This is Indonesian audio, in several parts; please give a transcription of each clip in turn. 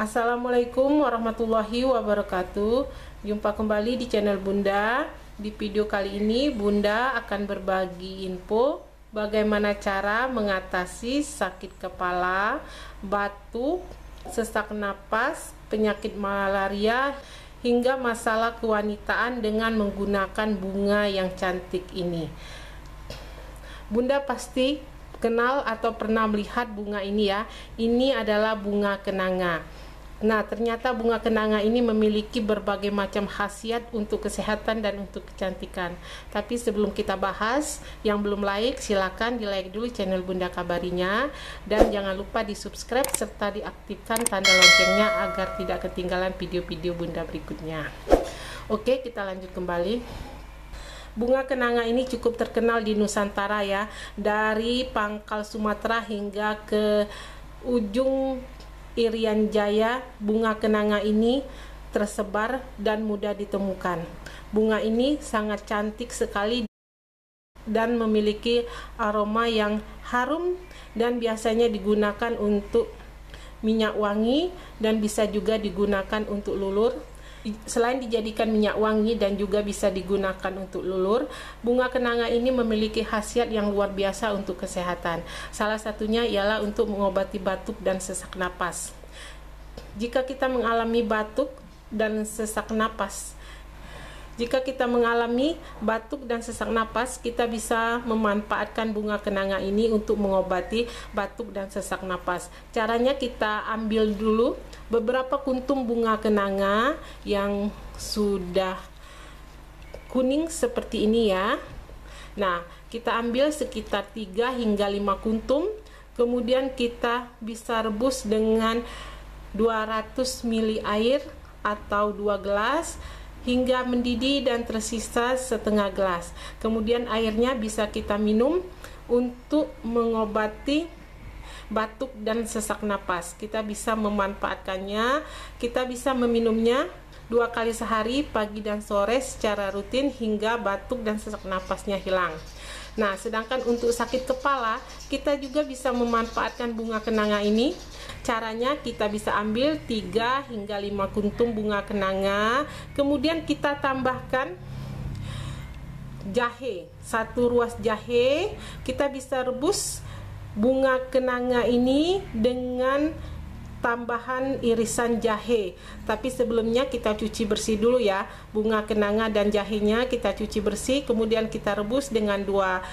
Assalamualaikum warahmatullahi wabarakatuh. Jumpa kembali di channel Bunda. Di video kali ini Bunda akan berbagi info bagaimana cara mengatasi sakit kepala, batuk, sesak napas, penyakit malaria, hingga masalah kewanitaan dengan menggunakan bunga yang cantik ini. Bunda pasti kenal atau pernah melihat bunga ini ya. Ini adalah bunga kenanga. Nah, ternyata bunga kenanga ini memiliki berbagai macam khasiat untuk kesehatan dan untuk kecantikan. Tapi sebelum kita bahas, yang belum like silakan di like dulu channel Bunda Kabarinya, dan jangan lupa di subscribe serta diaktifkan tanda loncengnya agar tidak ketinggalan video-video Bunda berikutnya. Oke, kita lanjut kembali. Bunga kenanga ini cukup terkenal di Nusantara ya, dari pangkal Sumatera hingga ke ujung Irian Jaya. Bunga kenanga ini tersebar dan mudah ditemukan. Bunga ini sangat cantik sekali dan memiliki aroma yang harum dan biasanya digunakan untuk minyak wangi dan bisa juga digunakan untuk lulur. Selain dijadikan minyak wangi dan juga bisa digunakan untuk lulur, bunga kenanga ini memiliki khasiat yang luar biasa untuk kesehatan. Salah satunya ialah untuk mengobati batuk dan sesak napas. Jika kita mengalami batuk dan sesak napas, kita bisa memanfaatkan bunga kenanga ini untuk mengobati batuk dan sesak napas. Caranya kita ambil dulu beberapa kuntum bunga kenanga yang sudah kuning seperti ini ya. Nah, kita ambil sekitar 3 hingga 5 kuntum. Kemudian kita bisa rebus dengan 200 ml air atau 2 gelas hingga mendidih dan tersisa setengah gelas. Kemudian airnya bisa kita minum untuk mengobati batuk dan sesak napas. Kita bisa memanfaatkannya, kita bisa meminumnya 2 kali sehari, pagi dan sore secara rutin hingga batuk dan sesak napasnya hilang. Nah, sedangkan untuk sakit kepala, kita juga bisa memanfaatkan bunga kenanga ini. Caranya kita bisa ambil 3 hingga 5 kuntum bunga kenanga, kemudian kita tambahkan jahe, 1 ruas jahe. Kita bisa rebus bunga kenanga ini dengan tambahan irisan jahe. Tapi sebelumnya kita cuci bersih dulu ya. Bunga kenanga dan jahenya kita cuci bersih, kemudian kita rebus dengan 200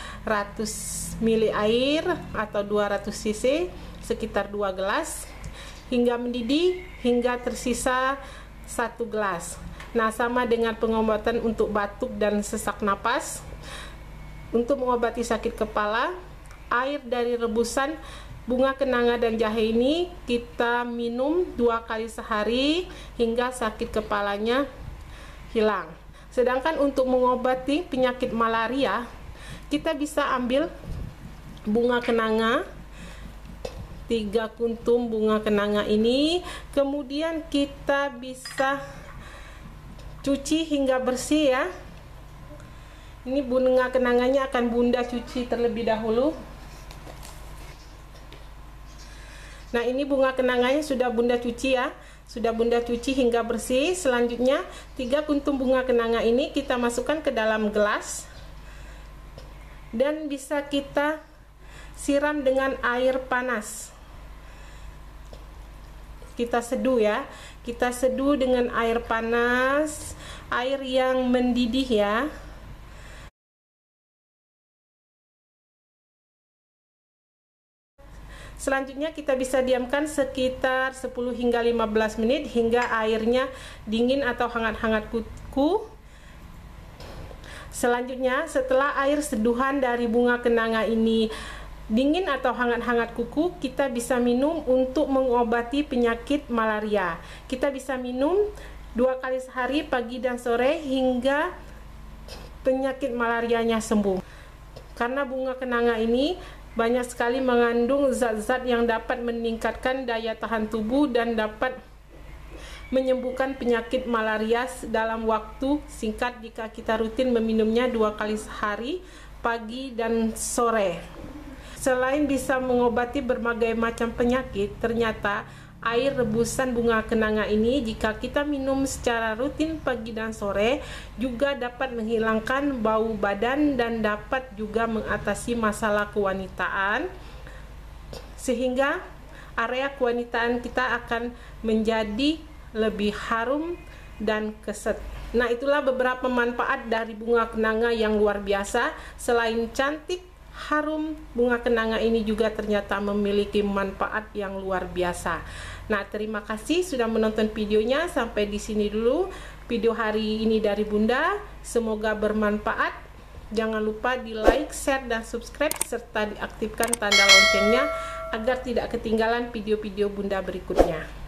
ml air atau 200 cc sekitar 2 gelas hingga mendidih hingga tersisa 1 gelas. Nah, sama dengan pengobatan untuk batuk dan sesak napas. Untuk mengobati sakit kepala, air dari rebusan bunga kenanga dan jahe ini kita minum 2 kali sehari hingga sakit kepalanya hilang. Sedangkan untuk mengobati penyakit malaria, kita bisa ambil bunga kenanga, 3 kuntum bunga kenanga ini, kemudian kita bisa cuci hingga bersih ya. Ini bunga kenanganya akan Bunda cuci terlebih dahulu. Nah, ini bunga kenanganya sudah Bunda cuci ya, sudah Bunda cuci hingga bersih. Selanjutnya 3 kuntum bunga kenanga ini kita masukkan ke dalam gelas dan bisa kita siram dengan air panas. Kita seduh ya, kita seduh dengan air panas, air yang mendidih ya. Selanjutnya kita bisa diamkan sekitar 10 hingga 15 menit hingga airnya dingin atau hangat-hangat kuku. Selanjutnya, setelah air seduhan dari bunga kenanga ini dingin atau hangat-hangat kuku, kita bisa minum untuk mengobati penyakit malaria. Kita bisa minum 2 kali sehari, pagi dan sore, hingga penyakit malarianya sembuh. Karena bunga kenanga ini banyak sekali mengandung zat-zat yang dapat meningkatkan daya tahan tubuh dan dapat menyembuhkan penyakit malaria dalam waktu singkat jika kita rutin meminumnya 2 kali sehari, pagi dan sore. Selain bisa mengobati berbagai macam penyakit, ternyata air rebusan bunga kenanga ini jika kita minum secara rutin pagi dan sore juga dapat menghilangkan bau badan dan dapat juga mengatasi masalah kewanitaan, sehingga area kewanitaan kita akan menjadi lebih harum dan keset. Nah, itulah beberapa manfaat dari bunga kenanga yang luar biasa. Selain cantik, harum, bunga kenanga ini juga ternyata memiliki manfaat yang luar biasa. Nah, terima kasih sudah menonton videonya. Sampai di sini dulu video hari ini dari Bunda. Semoga bermanfaat. Jangan lupa di like, share, dan subscribe serta diaktifkan tanda loncengnya agar tidak ketinggalan video-video Bunda berikutnya.